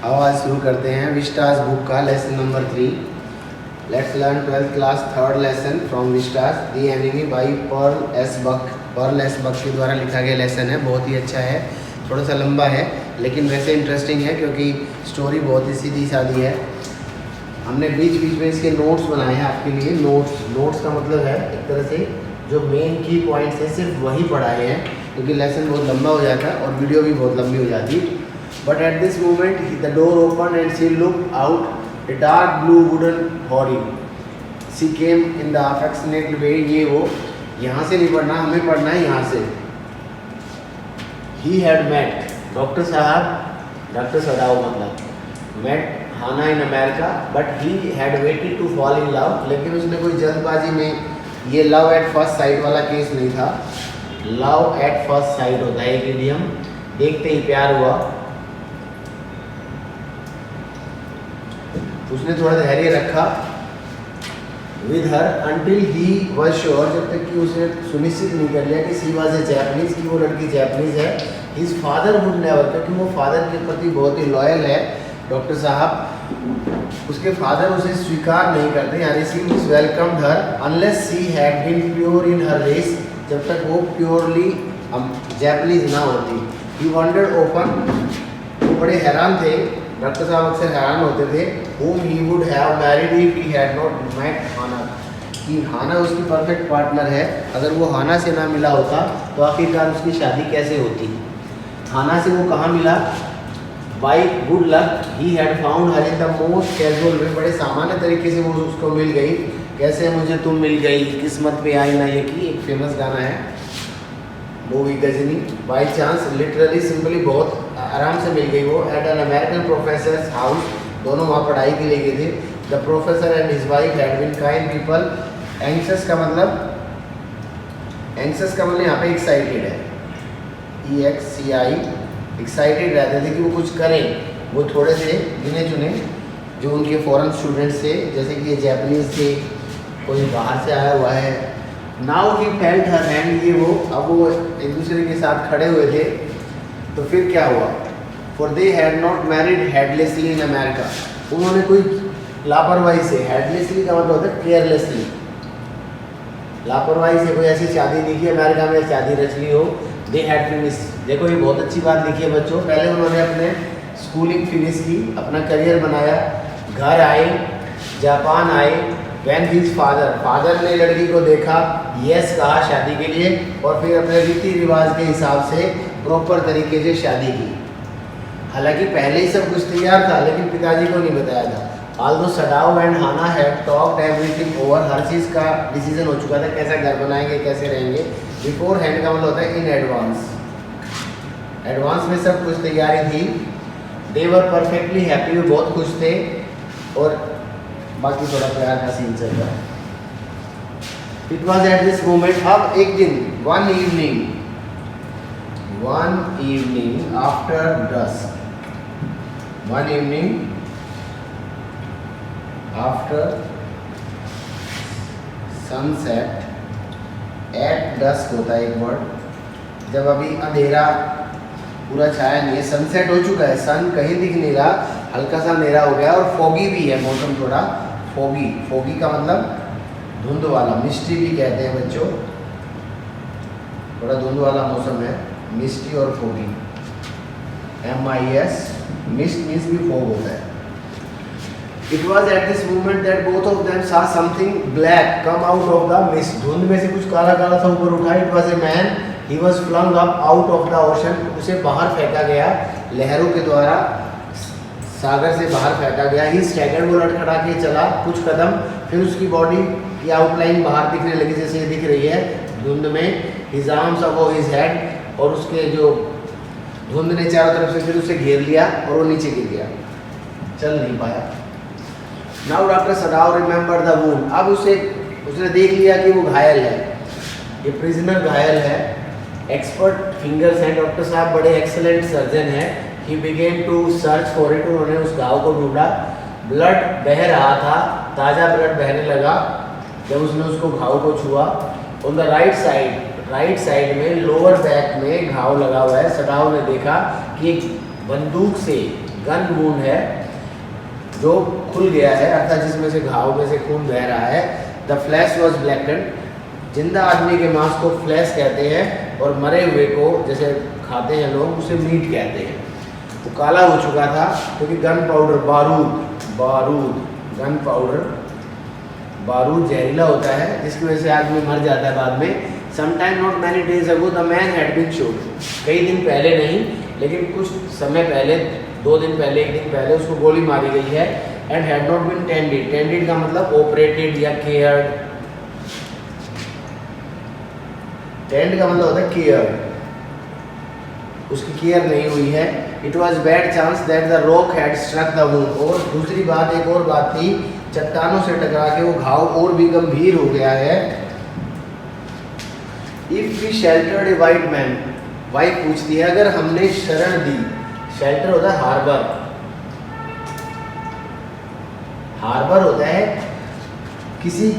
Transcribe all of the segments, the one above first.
आवाज़ शुरू करते हैं विस्टास बुक का lesson number 3। Let's learn 12th class third lesson from Vistas the enemy by Pearl S Buck. Pearl S Buck के द्वारा लिखा गया लेसन है, बहुत ही अच्छा है। थोड़ा सा लंबा है लेकिन वैसे इंटरेस्टिंग है क्योंकि स्टोरी बहुत ही सीधी सादी है। हमने बीच बीच में इसके नोट्स बनाए हैं आपके लिए। नोट्स का मतलब है एक तरह से जो मेन की पॉइंट्स हैं सिर्फ वही पढ़ाए हैं, क्योंकि लेसन बहुत लंबा हो जाता है और वीडियो भी बहुत लंबी हो जाती। But at this moment the door open and she look out a dark blue wooden body. She came in the affectionate way. ये वो यहाँ से नहीं पढ़ना, हमें पढ़ना है यहाँ से। ही हैड मेट डॉक्टर साहब, डॉक्टर सदाव मतलब met Hana in America, but he had waited to fall in love. लेकिन उसने कोई जल्दबाजी में, ये लव एट फर्स्ट साइट वाला केस नहीं था। लव एट फर्स्ट साइट होता है एक इडियम, देखते ही प्यार हुआ। उसने थोड़ा धैर्य रखा with her until he was sure, जब तक कि उसने सुनिश्चित नहीं कर लिया कि सी वॉज ए जैपनीज, की वो लड़की जैपनीज है। हिज फादर वुड नेवर, क्योंकि वो फादर के प्रति बहुत ही लॉयल है डॉक्टर साहब। उसके फादर उसे स्वीकार नहीं करते, यानी she was welcomed her unless she had been pure in her race, जब तक वो प्योरली जैपनीज ना होती। ही वंडर्ड ओपन, वो बड़े हैरान थे, डॉक्टर साहब अक्सर हैरान होते थे। whom he would have married if he had not met हाना, कि हाना उसकी परफेक्ट पार्टनर है। अगर वो हाना से ना मिला होता तो आखिरकार उसकी शादी कैसे होती। हाना से वो कहाँ मिला? By good luck he had found her in the most casual way, बड़े सामान्य तरीके से वो उसको मिल गई। कैसे मुझे तुम मिल गई, किस्मत पे आई ना ये की, एक फेमस गाना है movie Ghajini. By chance, literally simply बहुत आराम से मिल गई वो। At an American professor house, दोनों वहाँ पढ़ाई के लिए गए थे। The professor and his wife had been kind people. Anxious का मतलब, एंक्शस का मतलब यहाँ पे एक्साइटेड है, EXCI, एक्साइटेड रहते थे कि वो कुछ करें। वो थोड़े से गिने चुने जो उनके फॉरेन स्टूडेंट्स थे, जैसे कि ये जैपनीज थे, कोई बाहर से आया हुआ है। Now he felt her hand, ये वो अब वो एक दूसरे के साथ खड़े हुए थे। तो फिर क्या हुआ? For they had not married headlessly in America, उन्होंने कोई लापरवाही से, हेडलेसली का मतलब होता है केयरलेसली, लापरवाही से कोई ऐसी शादी नहीं की अमेरिका में शादी रच ली हो। दे हैड फिनिश, देखो ये बहुत अच्छी बात लिखी है बच्चों। पहले उन्होंने अपने स्कूलिंग फिनिश की, अपना करियर बनाया, घर आए, जापान आए। वैन हिज फादर, फादर ने लड़की को देखा, यस कहा शादी के लिए, और फिर अपने रीति रिवाज के हिसाब से प्रॉपर तरीके से शादी की। हालांकि पहले ही सब कुछ तैयार था लेकिन पिताजी को नहीं बताया था। Although Sadao and Hana had talked everything over, हर चीज़ का डिसीजन हो चुका था, कैसा घर बनाएंगे, कैसे रहेंगे। बिफोर हैंड का मतलब होता है इन एडवांस, एडवांस में सब कुछ तैयारी थी। दे वर परफेक्टली हैप्पी, वो बहुत खुश थे। और बाकी थोड़ा प्यार का सीन चल रहा है। It was at this moment, अब एक दिन, one evening after dusk, one evening after sunset, at dusk होता है एक वर्ड, जब अभी अंधेरा पूरा छाया नहीं है, सनसेट हो चुका है, सन कहीं दिख नहीं रहा, हल्का सा अंधेरा हो गया और फॉगी भी है मौसम, थोड़ा फॉगी। फॉगी का मतलब धुंध वाला, मिस्टी भी कहते हैं बच्चों, थोड़ा धुंध वाला मौसम है, मिस्टी और फॉगी। MIS, मिस्ट मीन्स भी फॉग होता है। It was at this moment that both of them saw something black come out of the mist, धुंध में से कुछ काला काला सा ऊपर उठा। It was a man, he was flung up out of the ocean, उसे बाहर फेंका गया लहरों के द्वारा, सागर से बाहर फेंका गया। ही स्टैगर्ड, वो लड़खड़ा के चला कुछ कदम, फिर उसकी बॉडी की आउटलाइन बाहर दिखने लगी जैसे ये दिख रही है धुंध में। His arms above his head, और उसके जो धुंध ने चारों तरफ से फिर उसे घेर लिया और वो नीचे गिर गया, चल नहीं पाया। Now doctor सदाव remember the wound, अब उसने देख लिया कि वो घायल है, ये प्रिजनर घायल है। एक्सपर्ट फिंगर्स हैं, डॉक्टर साहब बड़े एक्सेलेंट सर्जन हैं। He began to search for it, उन्होंने उस घाव को ढूंढा। ब्लड बह रहा था, ताज़ा ब्लड बहने लगा जब उसने उसको घाव को छुआ। ऑन द राइट साइड में लोअर बैक में घाव लगा हुआ है। सदाव ने देखा कि एक बंदूक से गन वूंड है जो खुल गया है, अर्थात जिसमें से घाव में से खून बह रहा है। द फ्लैश वॉज ब्लैकन, जिंदा आदमी के मांस को फ्लैश कहते हैं और मरे हुए को जैसे खाते हैं लोग उसे मीट कहते हैं। वो काला हो चुका था क्योंकि गन पाउडर गन पाउडर बारूद जहरीला होता है जिसकी वजह से आदमी मर जाता है बाद में। Sometime not many days ago the man had been shot, कई दिन पहले नहीं लेकिन कुछ समय पहले, 2 दिन पहले, 1 दिन पहले उसको गोली मारी गई है। And had not been tended, tended का मतलब ऑपरेटेड या केयर्ड, टेंड का मतलब होता है केयर, उसकी केयर नहीं हुई है। It was bad chance that the rock had struck the wound, और दूसरी बात, एक और बात थी, चट्टानों से टकरा के वो घाव और भी गंभीर हो गया है। If we sheltered a white man, wife पूछती है अगर हमने शरण दी, शेल्टर होता है हार्बर, हार्बर होता है किसी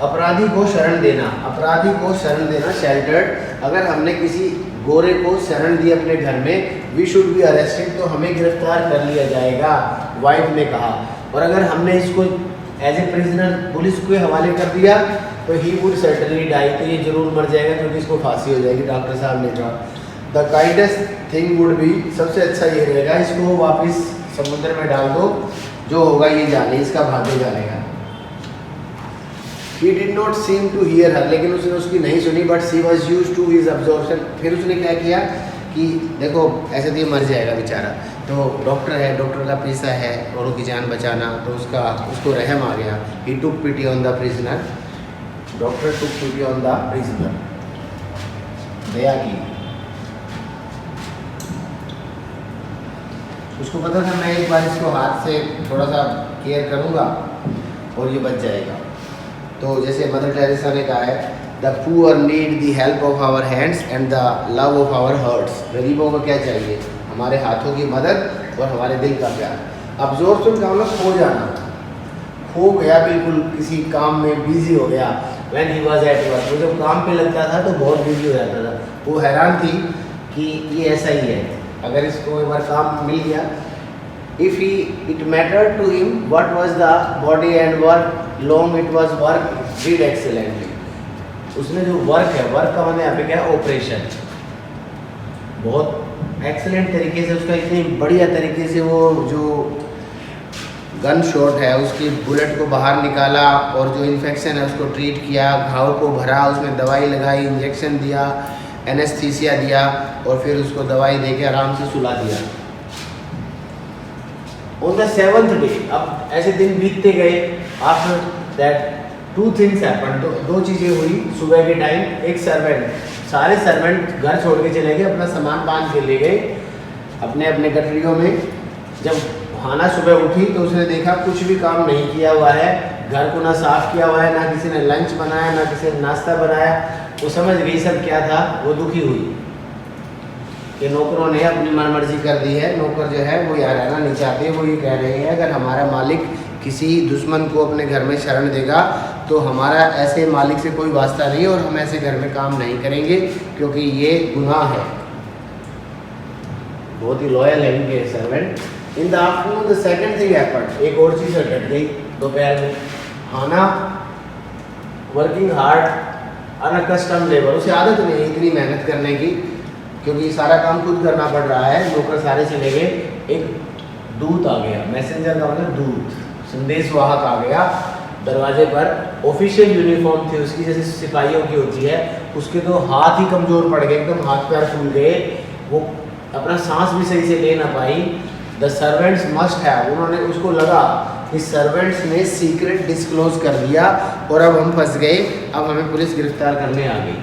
अपराधी को शरण देना, अपराधी को शरण देना शेल्टर्ड। अगर हमने किसी गोरे को शरण दी अपने घर में, वी शुड बी अरेस्टेड, तो हमें गिरफ्तार कर लिया जाएगा, वाइफ ने कहा। और अगर हमने इसको एज ए प्रिजनर पुलिस के हवाले कर दिया तो ही वुड सर्टनली डाई, तो ये जरूर मर जाएगा क्योंकि इसको फांसी हो जाएगी, डॉक्टर साहब ने कहा। The kindest thing would be, सबसे अच्छा ये रहेगा इसको वापस समुद्र में डाल दो, जो होगा ये जाने, इसका भाग्य जानेगा। He did not seem to hear her, लेकिन उसने उसकी नहीं सुनी, but she was used to his absorption। फिर उसने क्या किया कि देखो ऐसे तो ये मर जाएगा बेचारा, तो डॉक्टर है, डॉक्टर का पेशा है औरों की जान बचाना, तो उसको रहम आ गया। He took pity on the prisoner, doctor took pity on the prisoner, दया की। उसको पता था मैं एक बार इसको हाथ से थोड़ा सा केयर करूँगा और ये बच जाएगा। तो जैसे मदर टेरेसा ने कहा है, the poor need the help of our hands and the love of our hearts. गरीबों को क्या चाहिए? हमारे हाथों की मदद और हमारे दिल का प्यार। अब्जॉर्प्शन का मतलब खो जाना, खो गया बिल्कुल, किसी काम में बिजी हो गया। When he was at work, वो जब काम पे लगता था तो बहुत बिजी हो जाता था। वो हैरान थी कि ये ऐसा ही है, अगर इसको एक बार काम मिल गया। If it mattered to him what was the body and work long it was work did excellently। उसने जो वर्क है, वर्क का मतलब यहाँ पे क्या है? ऑपरेशन। बहुत एक्सीलेंट तरीके से उसका, इतनी बढ़िया तरीके से वो जो गन शॉट है उसकी बुलेट को बाहर निकाला और जो इन्फेक्शन है उसको ट्रीट किया, घाव को भरा, उसमें दवाई लगाई, इंजेक्शन दिया, एनेस्थीसिया दिया और फिर उसको दवाई दे के आराम से सुला दिया। On the 7th day, अब ऐसे दिन बीतते गए। After that, 2 things happened, दो चीज़ें हुई सुबह के टाइम। एक सर्वेंट, सारे सर्वेंट घर छोड़ के चले गए, अपना सामान बांध के ले गए अपने अपने गठरियों में। जब हाना सुबह उठी तो उसने देखा कुछ भी काम नहीं किया हुआ है, घर को ना साफ किया हुआ है, ना किसी ने लंच बनाया, ना किसी ने नाश्ता बनाया। वो समझ गई सब क्या था, वो दुखी हुई कि नौकरों ने अपनी मनमर्जी कर दी है। नौकर जो है वो यहाँ रहना नहीं चाहते। वो ये कह रहे हैं अगर हमारा मालिक किसी दुश्मन को अपने घर में शरण देगा तो हमारा ऐसे मालिक से कोई वास्ता नहीं और हम ऐसे घर में काम नहीं करेंगे क्योंकि ये गुनाह है। बहुत ही लॉयल है इनके servant. In the afternoon the second thing happened, एक और चीज़ घट गई दोपहर में। हाना वर्किंग हार्ड अनकस्टम लेबर, उसे आदत नहीं है इतनी मेहनत करने की क्योंकि सारा काम खुद करना पड़ रहा है। नौकर सारे चले गए। एक दूत आ गया, मैसेंजर का मतलब दूत, संदेशवाहक आ गया दरवाजे पर। ऑफिशियल यूनिफॉर्म थी उसकी, जैसे सिपाहियों की होती है। उसके तो हाथ ही कमज़ोर पड़ गए, एकदम हाथ पैर फूल गए, वो अपना सांस भी सही से ले ना पाई। द सर्वेंट्स मस्ट हैव, उन्होंने उसको लगा कि सर्वेंट्स ने सीक्रेट डिस्क्लोज कर दिया और अब हम फंस गए, अब हमें पुलिस गिरफ्तार करने आ गई।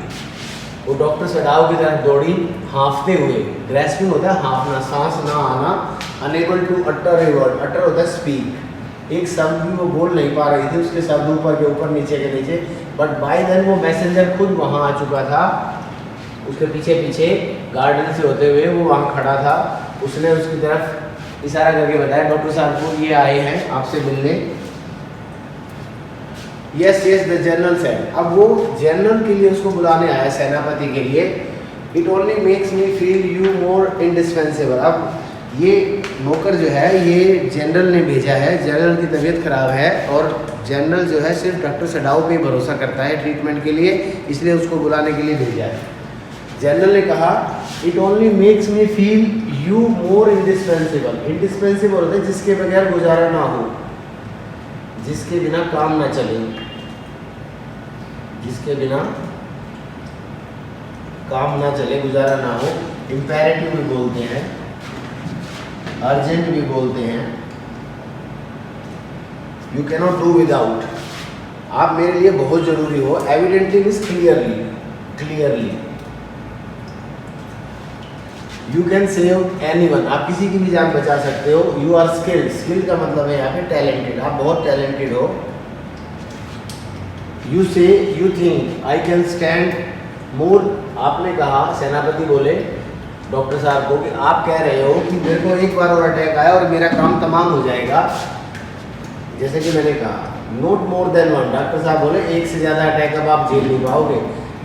वो डॉक्टर सडाव की तरफ दौड़ी हाँफते हुए। ग्रेस्पिंग होता है हाँफना, सांस ना आना। Unable to utter a word, utter होता है स्पीक, एक शब्द भी वो बोल नहीं पा रही थी, उसके शब्द ऊपर के ऊपर नीचे के नीचे। बट बाय देन वो मैसेंजर खुद वहाँ आ चुका था, उसके पीछे पीछे गार्डन से होते हुए वो वहाँ खड़ा था। उसने उसकी तरफ इशारा करके बताया डॉक्टर साहब को ये आए हैं आपसे मिलने। Yes yes the general said, अब वो जनरल के लिए उसको बुलाने आया, सेनापति के लिए। It only makes me feel you more indispensable, अब ये नौकर जो है ये जनरल ने भेजा है, जनरल की तबीयत खराब है और जनरल जो है सिर्फ डॉक्टर सडाओ पे भरोसा करता है ट्रीटमेंट के लिए, इसलिए उसको बुलाने के लिए भेजा है। जनरल ने कहा it only makes me feel you more indispensable. Indispensable होता है जिसके बगैर गुजारा ना हो, जिसके बिना काम ना चले, जिसके बिना काम ना चले, गुजारा ना हो। इम्पेरेटिव भी बोलते हैं, अर्जेंट भी बोलते हैं। यू कैनॉट डू विदाउट, आप मेरे लिए बहुत जरूरी हो। Evidently means clearly, clearly. You can save anyone, आप किसी की भी जान बचा सकते हो। यू आर स्किल्ड, स्किल का मतलब है यहाँ पे टैलेंटेड, आप बहुत टैलेंटेड हो। You say you think I can stand more, आपने कहा, सेनापति बोले डॉक्टर साहब को कि आप कह रहे हो कि मेरे को एक बार और अटैक आया और मेरा काम तमाम हो जाएगा, जैसे कि मैंने कहा note more than one. Doctor साहब बोले एक से ज़्यादा अटैक अब आप झेल नहीं पाओगे।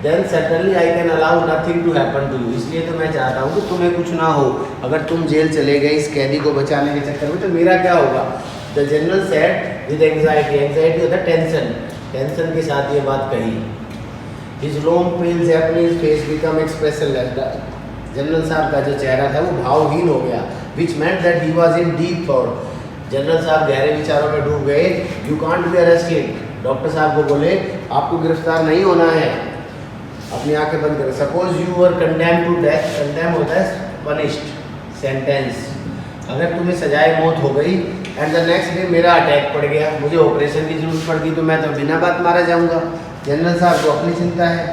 Then certainly I can allow nothing to happen to you, इसलिए तो मैं चाहता हूँ कि तुम्हें कुछ ना हो। अगर तुम जेल चले गए इस कैदी को बचाने के चक्कर में तो मेरा क्या होगा। The general said with anxiety, anxiety होता है टेंशन, टेंशन के साथ ये बात कही। His long pale Japanese face become expressionless, general साहब का जो चेहरा था वो भावहीन हो गया। Which meant that he was in deep thought, general साहब गहरे विचारों में डूब गए। You can't be arrested, doctor साहब को बोले आपको गिरफ्तार नहीं होना है, अपनी आंखें बंद करें। Suppose you were condemn to death, condemn होता है पनिश्ड, सेंटेंस। अगर तुम्हें सजाए मौत हो गई एंड द नेक्स्ट डे मेरा अटैक पड़ गया, मुझे ऑपरेशन की जरूरत पड़ गई, तो मैं तो बिना बात मारा जाऊंगा। जनरल साहब को अपनी चिंता है।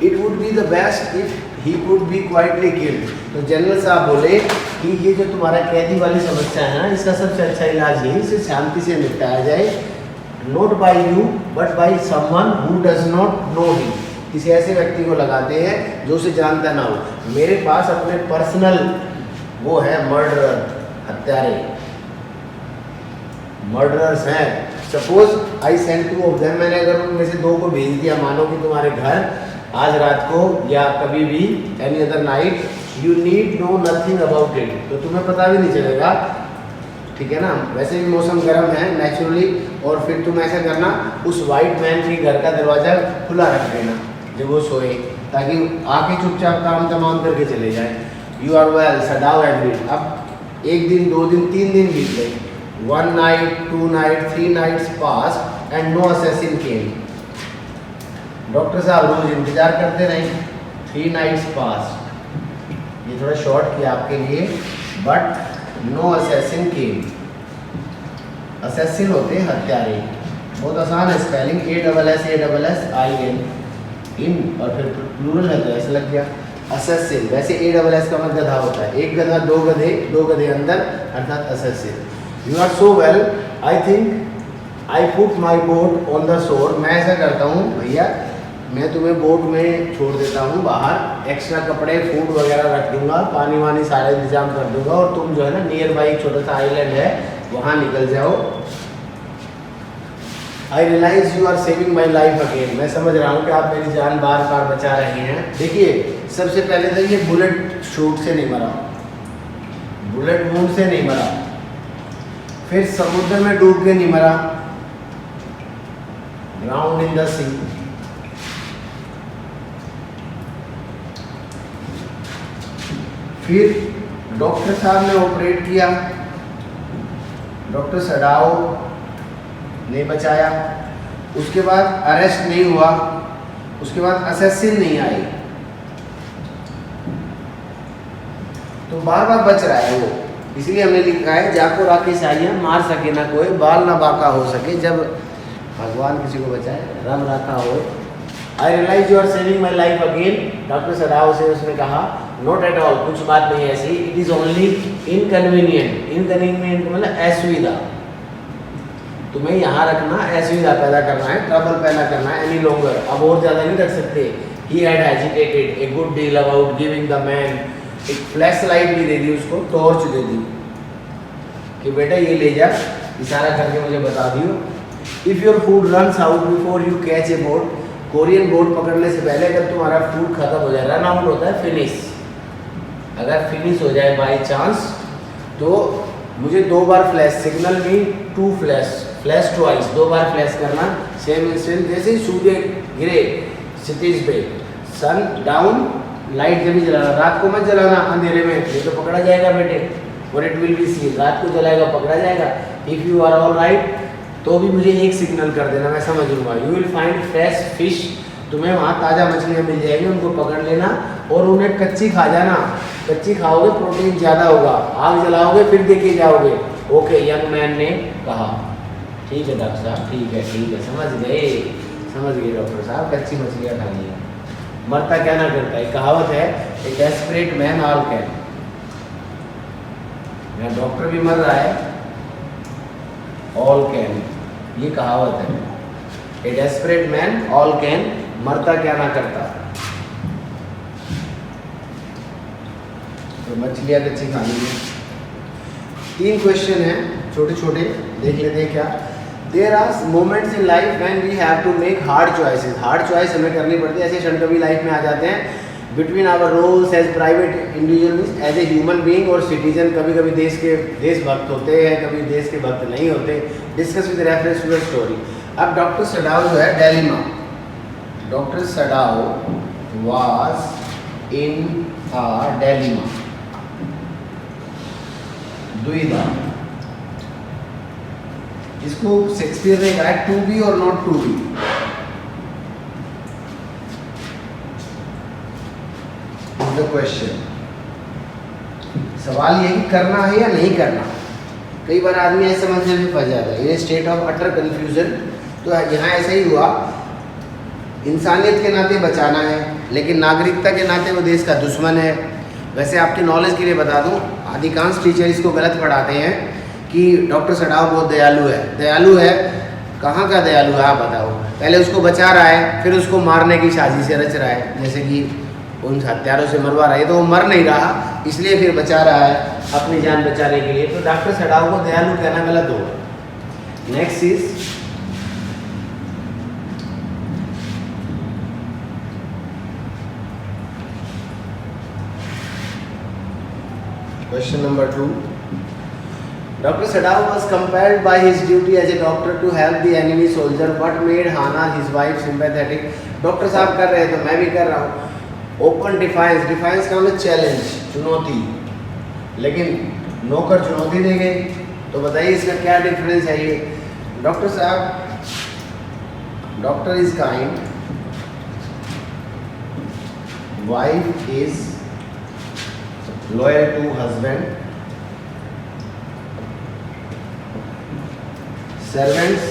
It would be the best if he could be quietly killed, तो जनरल साहब बोले कि ये जो तुम्हारा कैदी वाली समस्या है ना, इसका सबसे अच्छा इलाज है इसे शांति से निपटाया जाए। Not by you but by someone who does not know him, किसी ऐसे व्यक्ति को लगाते हैं जो उसे जानता ना हो। मेरे पास अपने पर्सनल वो है मर्डरर, हत्यारे, मर्डरर्स हैं। Suppose I send two of them, मैंने अगर उनमें से दो को भेज दिया, मानो कि तुम्हारे घर आज रात को या कभी भी any other night, you need know nothing about it, तो तुम्हें पता भी नहीं चलेगा, ठीक है ना। वैसे भी मौसम गर्म है नेचुरली, और फिर तुम ऐसा करना उस वाइट मैन के घर का दरवाज़ा खुला रख देना जब वो सोए, ताकि आके चुपचाप काम तमाम करके चले जाए। You are well, Sadao agreed. अब एक दिन, 2 दिन, 3 दिन बीत गए। 1 night, 2 night, 3 nights pass and no assassin came. Doctor साहब रोज इंतजार करते रहे। 3 नाइट्स पास, ये थोड़ा शॉर्ट किया आपके लिए, but no assassin came. Assassin होते हैं हत्यारे, बहुत आसान है स्पेलिंग, ASSASSIN, इन और फिर प्लूरल है तो ऐसा लग गया असैसिन। वैसे ASS का मतलब गधा होता है, एक गधा, 2 गधे, 2 गधे अंदर, अर्थात assassin. You are so well, I think I put my boat on the shore. मैं ऐसा करता हूँ भैया, मैं तुम्हें बोट में छोड़ देता हूँ बाहर, एक्स्ट्रा कपड़े, फूड वगैरह रख दूंगा, पानी वानी सारा इंतजाम कर दूंगा, और तुम जो है ना नियर बाई एक छोटा सा आइलैंड है वहाँ निकल जाओ। I realise you are saving my life again, मैं समझ रहा हूँ कि आप मेरी जान बार बार बचा रहे हैं। देखिए सबसे पहले तो ये बुलेट शूट से नहीं मरा, बुलेट वूंड से नहीं मरा, फिर समुद्र में डूब के नहीं मरा, ड्राउन्ड इन द सी। फिर डॉक्टर साहब ने ऑपरेट किया, डॉक्टर सडाओ ने बचाया, उसके बाद अरेस्ट नहीं हुआ, उसके बाद असैसिन नहीं आई, तो बार बार बच रहा है वो। इसलिए हमने लिखा है जाको राके साइया मार सके ना कोई, बाल ना बाका हो सके, जब भगवान किसी को बचाए रब राखा हो। I realise you are saving my life again, doctor Sadao से उसने कहा नॉट एट ऑल, कुछ बात नहीं ऐसी, it is only inconvenient. Inconvenient मतलब असुविधा, तुम्हें यहाँ रखना, असुविधा पैदा करना है, ट्रबल पैदा करना है एनी लॉन्गर, अब और ज़्यादा नहीं रख सकते। He had agitated a good deal about giving the man, एक फ्लैश लाइट भी दे दी उसको, टॉर्च दे दी कि बेटा ये ले जा, इशारा करके मुझे बता दियो। If your food runs out before you catch a boat, Korean boat पकड़ने से पहले अगर तुम्हारा फूड खत्म हो जाए, रन आउट होता है फिनिश, अगर फिनिश हो जाए बाई चांस, तो मुझे 2 बार flash, signal mean 2 flash, flash twice, 2 बार फ्लैश करना। सेम इंस्टेंट जैसे ही सूर्य गिरे क्षितिज पे, सन डाउन, लाइट जब भी जलाना, रात को मत जलाना अंधेरे में, ये तो पकड़ा जाएगा बेटे, और इट विल बी सी, रात को जलाएगा पकड़ा जाएगा। If you are all right तो भी मुझे एक सिग्नल कर देना, मैं समझ लूँगा। You will find fresh fish, तुम्हें वहाँ ताज़ा मछलियाँ मिल जाएंगी, उनको पकड़ लेना और उन्हें कच्ची खा जाना। कच्ची खाओगे प्रोटीन ज़्यादा होगा, आग जलाओगे फिर देखे जाओगे। ओके, यंग मैन ने कहा। ठीक है डॉक्टर साहब, ठीक है, समझ गए डॉक्टर साहब, कच्ची मछलियाँ खा लिया। मरता क्या ना करता, एक कहावत है, ए डेस्परेट मैन ऑल कैन। यहाँ डॉक्टर भी मर रहा है, ऑल कैन, ये कहावत है। ए डेस्परेट मैन ऑल कैन, मरता क्या ना करता। तो मछलियाँ कच्ची खानी है। 3 क्वेश्चन हैं छोटे छोटे, देख लेते हैं क्या। There are moments in life when we have to make hard choices. Hard choice हमें करनी पड़ती है, ऐसे क्षण कभी लाइफ में आ जाते हैं। Between our roles as private individual, as a human being और सिटीजन। कभी कभी देशभक्त होते हैं, कभी देश के भक्त नहीं होते। Discuss with reference to the story. अब डॉक्टर सडाओ जो है dilemma, doctor Sadao was in a dilemma, दुविधा। इसको शेक्सपियर ने कहा टू बी और not to be. The question, सवाल ये कि करना है या नहीं करना। कई बार आदमी ऐसे समझने में फंस जाता है, ये स्टेट ऑफ अटर कंफ्यूजन। तो यहाँ ऐसा ही हुआ, इंसानियत के नाते बचाना है, लेकिन नागरिकता के नाते वो देश का दुश्मन है। वैसे आपकी नॉलेज के लिए बता दूं, अधिकांश टीचर इसको गलत पढ़ाते हैं कि डॉक्टर सडाओ बहुत दयालु है। दयालु है, कहाँ का दयालु है आप बताओ। पहले उसको बचा रहा है, फिर उसको मारने की साजिश रच रहा है, जैसे कि उन हत्यारों से मरवा रहा है, तो वो मर नहीं रहा, इसलिए फिर बचा रहा है अपनी जान बचाने के लिए। तो डॉक्टर सडाओ को दयालु कहना गलत होगा। Next is question number 2. Dr. Sadao was compelled by his duty as a doctor to help the enemy soldier. What made Hana, his wife, sympathetic? Doctor साहब कर रहे हैं तो मैं भी कर रहा हूँ। ओपन डिफाइंस, डिफाइंस का मतलब चैलेंज, चुनौती, लेकिन नौकर चुनौती देंगे। तो बताइए इसका क्या डिफरेंस है। ये डॉक्टर साहब, doctor is kind, wife is loyal to husband, servants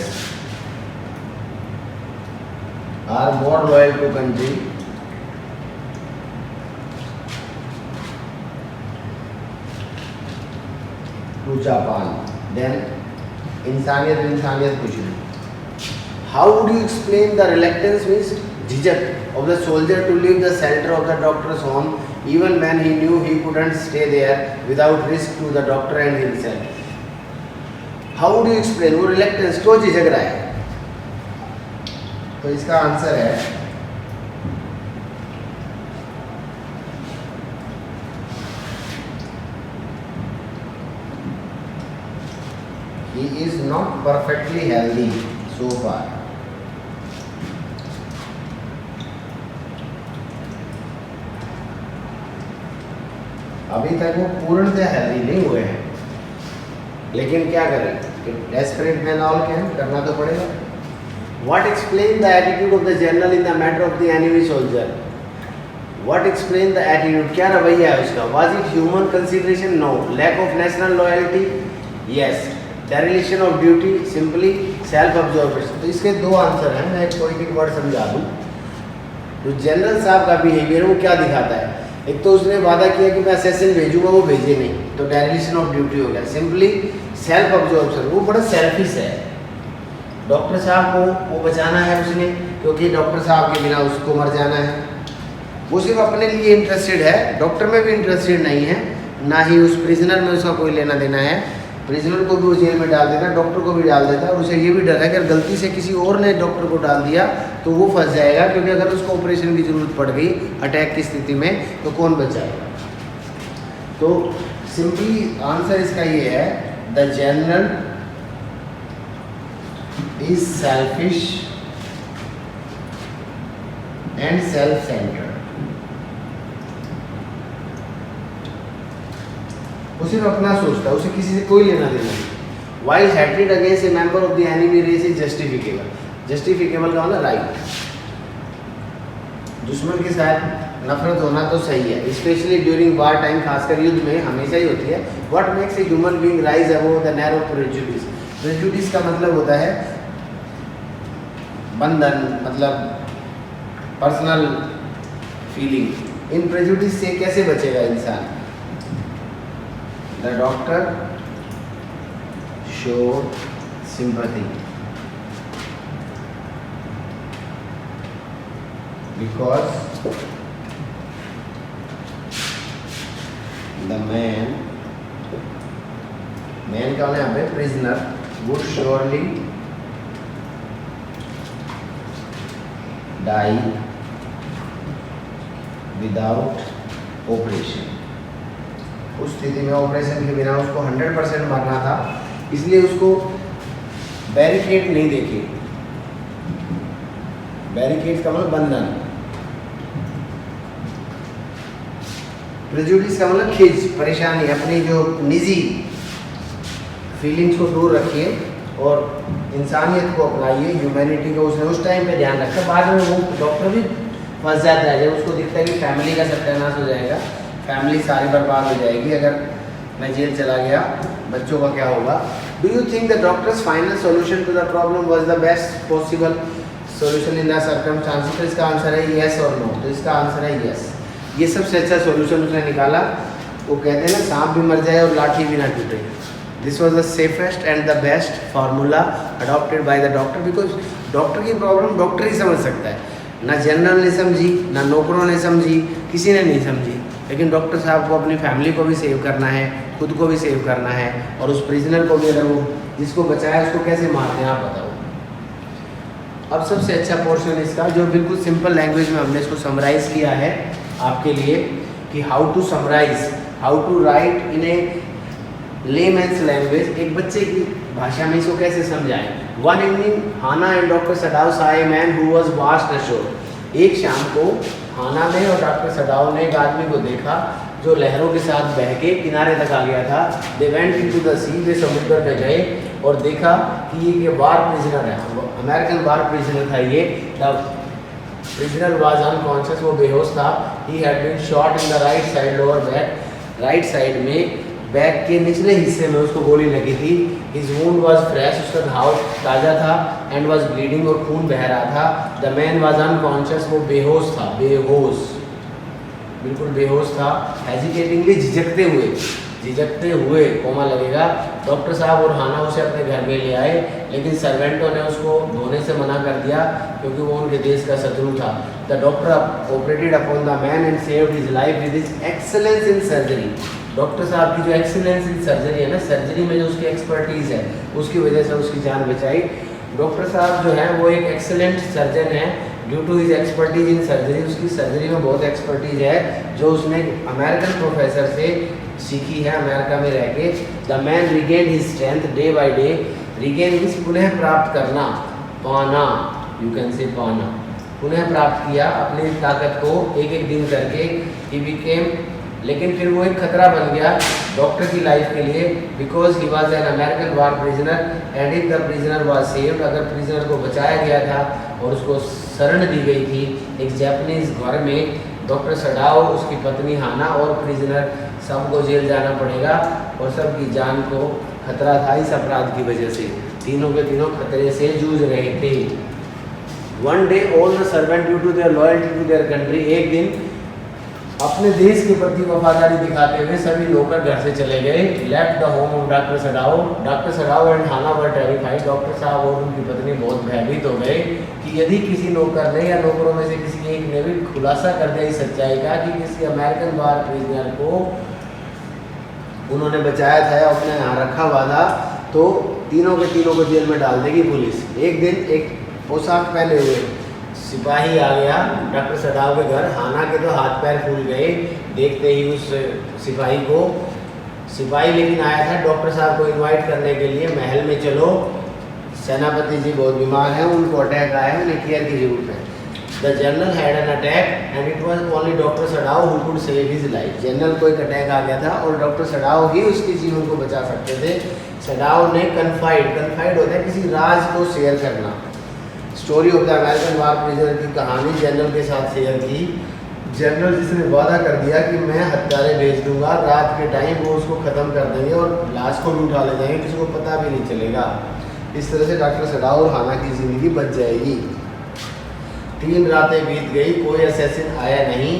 are more loyal to country, to Japan, then इंसानियत कुछ नहीं। How would you explain the reluctance, means झिझक of the soldier to leave the shelter of the doctor's home even when he knew he couldn't stay there without risk to the doctor and himself? How would you explain वो reluctance क्यों झिझक रहा है? तो इसका answer है he is not perfectly healthy so far. अभी तक वो पूर्णतः हेल्दी नहीं हुए हैं, लेकिन क्या करें, डेस्परेट मैन ऑल कैन, करना तो पड़ेगा। What explain the attitude of the general in the matter of the enemy soldier? What explain the attitude? क्या रवैया है उसका? Was it human consideration? No. Lack of national loyalty? Yes. Dereliction of duty? Simply self-absorption. तो इसके 2 answer हैं, मैं एक poetic word समझा दूँ। तो जनरल साहब का बिहेवियर वो क्या दिखाता है? एक तो उसने वादा किया कि मैं असैसिन भेजूंगा, वो भेजे नहीं, तो डेरिलेशन ऑफ ड्यूटी हो गया। सिंपली सेल्फ अब्जॉर्प्शन, वो बड़ा सेल्फिश है। डॉक्टर साहब को वो बचाना है उसने, क्योंकि डॉक्टर साहब के बिना उसको मर जाना है। वो सिर्फ अपने लिए इंटरेस्टेड है, डॉक्टर में भी इंटरेस्टेड नहीं है, ना ही उस प्रिजनर में उसका कोई लेना देना है। प्रिजनर को भी वो जेल में डाल देता है, डॉक्टर को भी डाल देता है, और उसे ये भी डर है कि अगर गलती से किसी और ने डॉक्टर को डाल दिया तो वो फंस जाएगा, क्योंकि अगर उसको ऑपरेशन की ज़रूरत पड़ गई अटैक की स्थिति में तो कौन बचाएगा। तो सिंपली आंसर इसका ये है, the general is selfish and self centred. वो सिर्फ अपना सोचता है, उसे किसी से कोई लेना देना नहीं। While hatred against a member of the enemy race is justifiable. Justifiable का मतलब राइट। दुश्मन के साथ नफरत होना तो सही है, स्पेशली ड्यूरिंग वार टाइम, खासकर युद्ध में हमेशा ही होती है। What makes a human being rise above the narrow prejudice. Prejudice का मतलब होता है बंधन, मतलब पर्सनल फीलिंग। इन प्रेजुडिस से कैसे बचेगा इंसान? The doctor show sympathy because the man का यहाँ पे prisoner would surely die without operation। उस स्थिति में ऑपरेशन के बिना उसको 100% मरना था, इसलिए उसको बैरिकेड नहीं देखे। बैरिकेड का मतलब बंधन, प्रेजुडिस का मतलब खिंच, परेशानी। अपनी जो निजी फीलिंग्स को दूर रखिए और इंसानियत को अपनाइए, ह्यूमैनिटी को उसने उस टाइम पे ध्यान रखा। बाद में वो डॉक्टर भी फंस जाता है जब उसको दिखता है कि फैमिली का सत्यानाश हो जाएगा, फैमिली सारी बर्बाद हो जाएगी, अगर मैं जेल चला गया बच्चों का क्या होगा। Do you think the doctor's final solution to the problem was the best possible solution in the circumstances? तो इसका आंसर है यस और नो। तो इसका आंसर है यस। ये सबसे अच्छा सॉल्यूशन उसने निकाला। वो कहते हैं ना, सांप भी मर जाए और लाठी भी ना टूटे। This was the safest and the best formula adopted by the doctor, because doctor की प्रॉब्लम डॉक्टर ही समझ सकता है। ना जनरल ने समझी, ना नौकरों ने समझी, किसी ने नहीं समझी। लेकिन डॉक्टर साहब को अपनी फैमिली को भी सेव करना है, खुद को भी सेव करना है, और उस प्रिजनर को भी, अगर वो जिसको बचाया उसको कैसे मारते हैं आप बताओ। अब सबसे अच्छा पोर्शन इसका, जो बिल्कुल सिंपल लैंग्वेज में हमने इसको समराइज़ किया है आपके लिए, कि how to summarise, how to write in a layman's language, एक बच्चे की भाषा में इसको कैसे समझाएं। One evening Hana and doctor Sadao saw a man who was washed ashore। एक शाम को हाना ने और डॉक्टर सडाव ने एक आदमी को देखा जो लहरों के साथ बह के किनारे तक आ गया था। They went into the sea, वे समुद्र में गए और देखा कि ये वार प्रिजनर है, अमेरिकन वार प्रिजनर था ये। द प्रिजनर वाज अनकॉन्शियस, वो बेहोश था। He had been shot in the right side lower back, right side में बैक के निचले हिस्से में उसको गोली लगी थी। हिज वुंड वाज फ्रेश, उसका घाव ताज़ा था, एंड वाज ब्लीडिंग, और खून बह रहा था। द मैन वाज अनकॉन्शियस, वो बेहोश था, बेहोश, बिल्कुल बेहोश था। हेजिटेटिंगली, झिझकते हुए कोमा लगेगा। डॉक्टर साहब और हाना उसे अपने घर में ले आए, लेकिन सर्वेंटों ने उसको धोने से मना कर दिया क्योंकि वो उनके देश का शत्रु था। The doctor operated upon the man and saved his life with his excellence in surgery. Doctor साहब की जो एक्सीलेंस इन सर्जरी है ना, सर्जरी में जो उसकी एक्सपर्टीज़ है, उसकी वजह से उसकी जान बचाई। डॉक्टर साहब जो है वो एक एक्सेलेंट सर्जन है, due to his expertise in surgery. उसकी सर्जरी में बहुत एक्सपर्टीज है जो उसने अमेरिकन प्रोफेसर से सीखी है अमेरिका में रह के। The man regain his strength day by day. Regain means पुनः प्राप्त करना, पाना, यू कैन से पाना, पुनः प्राप्त किया अपनी ताकत को एक एक दिन करके। ही बिकेम, लेकिन फिर वो एक खतरा बन गया डॉक्टर की लाइफ के लिए, because he was an American war prisoner and if the prisoner was saved. अगर प्रिजनर को बचाया गया था और उसको शरण दी गई थी एक जापानीज घर में, डॉक्टर सडाओ, उसकी पत्नी हाना और प्रिजनर सबको जेल जाना पड़ेगा और सबकी जान को खतरा था इस अपराध की वजह से। तीनों के तीनों खतरे से जूझ रहे थे। One day all the servant due to their loyalty to their country, एक दिन अपने देश के प्रति वफादारी दिखाते हुए सभी नौकर घर से चले गए। Left the home of doctor Sadao. Doctor Sadao and Hana were terrified. Doctor साहब और उनकी पत्नी बहुत भयभीत हो गए कि यदि किसी नौकर ने या नौकरों में से किसी एक ने भी खुलासा कर दिया इस सच्चाई का कि किसी अमेरिकन वार प्रिजनर को उन्होंने बचाया था या अपने यहाँ रखा हुआ था, तो तीनों के तीनों को जेल में डाल देगी पुलिस। एक दिन एक पोशाक पहने हुए सिपाही आ गया डॉक्टर सडाव के घर। हाना के तो हाथ पैर फूल गए देखते ही उस सिपाही को। सिपाही लेकिन आया था डॉक्टर साहब को इनवाइट करने के लिए, महल में चलो, सेनापति जी बहुत बीमार हैं, उनको अटैक आया है, उन्हें केयर की जरूरत है। The general had an attack and it was only doctor Sadao who could save his life. General को एक अटैक आ गया था और डॉक्टर सडाओ ही उसके जीवन को बचा सकते थे। सडाओ ने कन्फाइड होता है किसी राज को शेयर करना, story of the American war prisoner की कहानी जनरल के साथ शेयर की। जनरल जिसने वादा कर दिया कि मैं हत्यारे भेज दूंगा, रात के टाइम वो उसको ख़त्म कर देंगे और लाश को भी उठा ले जाएंगे, किसी को पता भी नहीं चलेगा। इस तरह से डॉक्टर सडाओ और हाना की ज़िंदगी बच जाएगी। 3 रातें बीत गई, कोई असैसिन आया नहीं।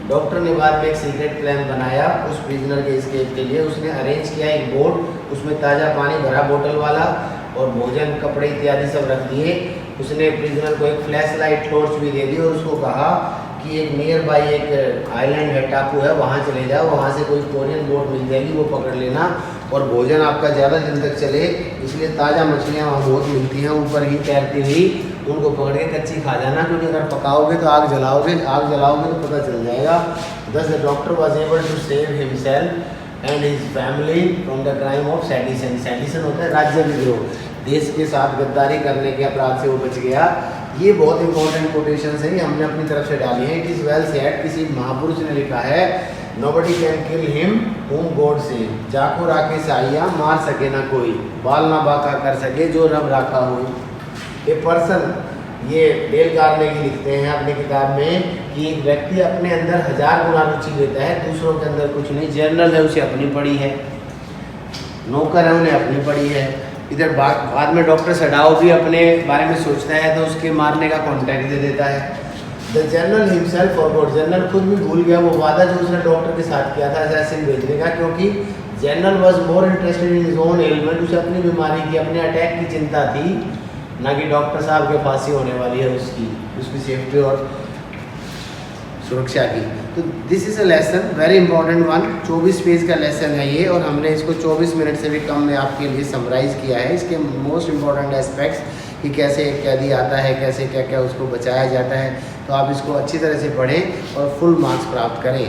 डॉक्टर ने बाद में एक सीक्रेट प्लान बनाया उस प्रिजनर के एस्केप के लिए। उसने अरेंज किया एक बोट, उसमें ताज़ा पानी भरा बोतल वाला और भोजन, कपड़े इत्यादि सब रख दिए। उसने प्रिजनर को एक फ्लैश लाइट टॉर्च भी दे दी और उसको कहा कि एक नियर बाई एक आइलैंड है, टापू है, वहाँ चले जाओ, वहाँ से कोई कोरियन बोट मिल जाएगी, वो पकड़ लेना और भोजन आपका ज़्यादा दिन तक चले इसलिए ताज़ा मछलियाँ वहाँ बहुत मिलती हैं ऊपर ही तैरती हुई, उनको पकड़ के कच्ची खा जाना, क्योंकि अगर पकाओगे तो आग जलाओगे तो पता चल जाएगा। Thus the doctor was able to save himself and his family from the crime of sedition। Sedition होता है राज्य विद्रोह, देश के साथ गद्दारी करने के अपराध से वो बच गया। ये बहुत इंपॉर्टेंट कोटेशंस हैं, ये हमने अपनी तरफ से डाली हैं। इट इज़ वेल सेड, किसी महापुरुष ने लिखा है, nobody can kill him whom God save। जाको राखे साइया, मार सके ना कोई, बाल ना बाका कर सके जो रब राखा हो। ए पर्सन, ये डेल कार्नेगी लिखते हैं अपनी किताब में कि एक व्यक्ति अपने अंदर 1000 गुना रुचि लेता है, दूसरों के अंदर कुछ नहीं। जनरल है, उसे अपनी पड़ी है, नौकर है, उन्हें अपनी पड़ी है। इधर बाद में डॉक्टर सडाओ भी अपने बारे में सोचता है तो उसके मारने का कॉन्टैक्ट दे देता है। The general himself forgot, general खुद भी भूल गया वो वादा जो उसने डॉक्टर के साथ किया था असैसिन भेजने का, क्योंकि general was more interested in his own element. उसे अपनी बीमारी की, अपने अटैक की चिंता थी, ना कि डॉक्टर साहब के फांसी होने वाली है उसकी सेफ्टी और सुरक्षा की। तो this is a lesson, very important one. 24 page का लेसन है ये और हमने इसको 24 मिनट से भी कम में आपके लिए समराइज़ किया है। इसके मोस्ट इंपॉर्टेंट एस्पेक्ट्स कि कैसे एक कैदी आता है, कैसे क्या क्या उसको बचाया जाता है। तो आप इसको अच्छी तरह से पढ़ें और फुल मार्क्स प्राप्त करें।